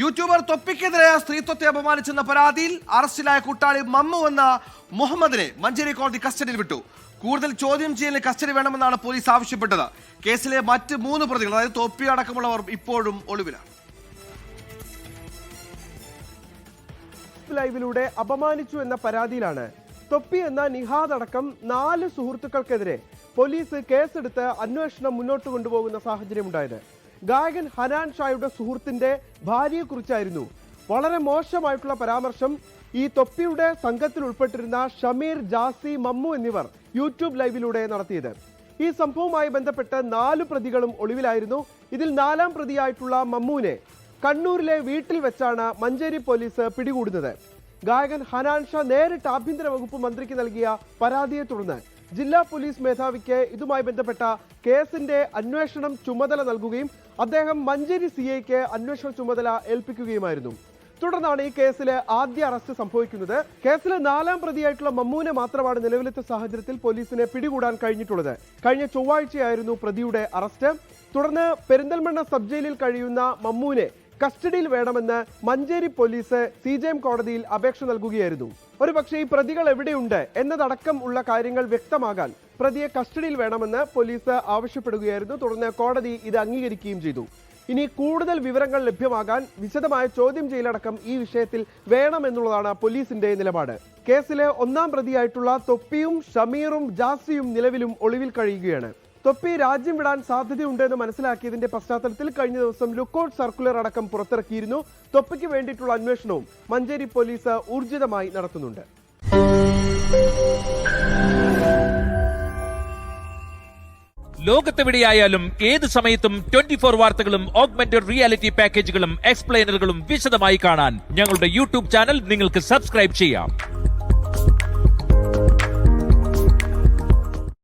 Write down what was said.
YouTuber തൊപ്പിക്കെതിരെ സ്ത്രീത്വത്തെ അപമാനിച്ചെന്ന പരാതിയിൽ അറസ്റ്റിലായ കൂട്ടാളി മമ്മു എന്ന മുഹമ്മദിനെ മഞ്ചേരി കോടതി കസ്റ്റഡിയിൽ വിട്ടു. കൂടുതൽ ചോദ്യം ചെയ്യലിന് കസ്റ്റഡി വേണമെന്നാണ് പോലീസ് ആവശ്യപ്പെട്ടത്. കേസിലെ മറ്റ് 3 പ്രതികൾ, അതായത് തൊപ്പി അടക്കമുള്ളവർ ഇപ്പോഴും ഒളിവിലാണ്. ലൈവിലൂടെ അപമാനിച്ചു എന്ന പരാതിയിലാണ് തൊപ്പി എന്ന നിഹാദ് അടക്കം 4 സുഹൃത്തുക്കൾക്കെതിരെ പോലീസ് കേസെടുത്ത് അന്വേഷണം മുന്നോട്ട് കൊണ്ടുപോകുന്ന സാഹചര്യമുണ്ടായത്. ഗായകൻ ഹനാൻ ഷായുടെ സുഹൃത്തിന്റെ ഭാര്യയെക്കുറിച്ചായിരുന്നു വളരെ മോശമായിട്ടുള്ള പരാമർശം ഈ തൊപ്പിയുടെ സംഘത്തിൽ ഉൾപ്പെട്ടിരുന്ന ഷമീർ, ജാസി, മമ്മു എന്നിവർ യൂട്യൂബ് ലൈവിലൂടെ നടത്തിയത്. ഈ സംഭവവുമായി ബന്ധപ്പെട്ട് 4 പ്രതികളും ഒളിവിലായിരുന്നു. ഇതിൽ 4ാം പ്രതിയായിട്ടുള്ള മമ്മുവിനെ കണ്ണൂരിലെ വീട്ടിൽ വെച്ചാണ് മഞ്ചേരി പോലീസ് പിടികൂടുന്നത്. ഗായകൻ ഹനാൻ ഷാ നേരിട്ട് ആഭ്യന്തര വകുപ്പ് മന്ത്രിക്ക് നൽകിയ പരാതിയെ തുടർന്ന് ജില്ലാ പോലീസ് മേധാവിക്ക് ഇതുമായി ബന്ധപ്പെട്ട കേസിന്റെ അന്വേഷണം ചുമതല നൽകുകയും അദ്ദേഹം മഞ്ചേരി CIക്ക് അന്വേഷണ ചുമതല ഏൽപ്പിക്കുകയുമായിരുന്നു. തുടർന്നാണ് ഈ കേസിലെ ആദ്യ അറസ്റ്റ് സംഭവിക്കുന്നത്. കേസിലെ 4ാം പ്രതിയായിട്ടുള്ള മമ്മുവിനെ മാത്രമാണ് നിലവിലത്തെ സാഹചര്യത്തിൽ പോലീസിനെ പിടികൂടാൻ കഴിഞ്ഞിട്ടുള്ളത്. കഴിഞ്ഞ ചൊവ്വാഴ്ചയായിരുന്നു പ്രതിയുടെ അറസ്റ്റ്. തുടർന്ന് പെരിന്തൽമണ്ണ സബ് ജയിലിൽ കഴിയുന്ന മമ്മുവിനെ കസ്റ്റഡിയിൽ വേണമെന്ന് മഞ്ചേരി പോലീസ് CJM കോടതിയിൽ അപേക്ഷ നൽകുകയായിരുന്നു. ഒരുപക്ഷെ ഈ പ്രതികൾ എവിടെയുണ്ട് എന്നതടക്കം ഉള്ള കാര്യങ്ങൾ വ്യക്തമാകാൻ പ്രതിയെ കസ്റ്റഡിയിൽ വേണമെന്ന് പോലീസ് ആവശ്യപ്പെടുകയായിരുന്നു. തുടർന്ന് കോടതി ഇത് അംഗീകരിക്കുകയും ചെയ്തു. ഇനി കൂടുതൽ വിവരങ്ങൾ ലഭ്യമാകാൻ വിശദമായ ചോദ്യം ചെയ്യലടക്കം ഈ വിഷയത്തിൽ വേണമെന്നുള്ളതാണ് പോലീസിന്റെ നിലപാട്. കേസിലെ 1ാം പ്രതിയായിട്ടുള്ള തൊപ്പിയും ഷമീറും ജാസിയും നിലവിലും ഒളിവിൽ കഴിയുകയാണ്. തൊപ്പി രാജ്യം വിടാൻ സാധ്യതയുണ്ടെന്ന് മനസ്സിലാക്കിയതിന്റെ പശ്ചാത്തലത്തിൽ കഴിഞ്ഞ ദിവസം ലുക്കൌട്ട് സർക്കുലർ അടക്കം പുറത്തിറക്കിയിരുന്നു. തൊപ്പിക്ക് വേണ്ടിയിട്ടുള്ള അന്വേഷണവും മഞ്ചേരി പോലീസ് ഊർജിതമായി നടത്തുന്നുണ്ട്. ലോകത്തെവിടെയായാലും ഏത് സമയത്തും 24 വാർത്തകളും ഓഗ്മെന്റഡ് റിയാലിറ്റി പാക്കേജുകളും എക്സ്പ്ലെയിനറുകളും വിശദമായി കാണാൻ ഞങ്ങളുടെ യൂട്യൂബ് ചാനൽ നിങ്ങൾക്ക് സബ്സ്ക്രൈബ് ചെയ്യാം.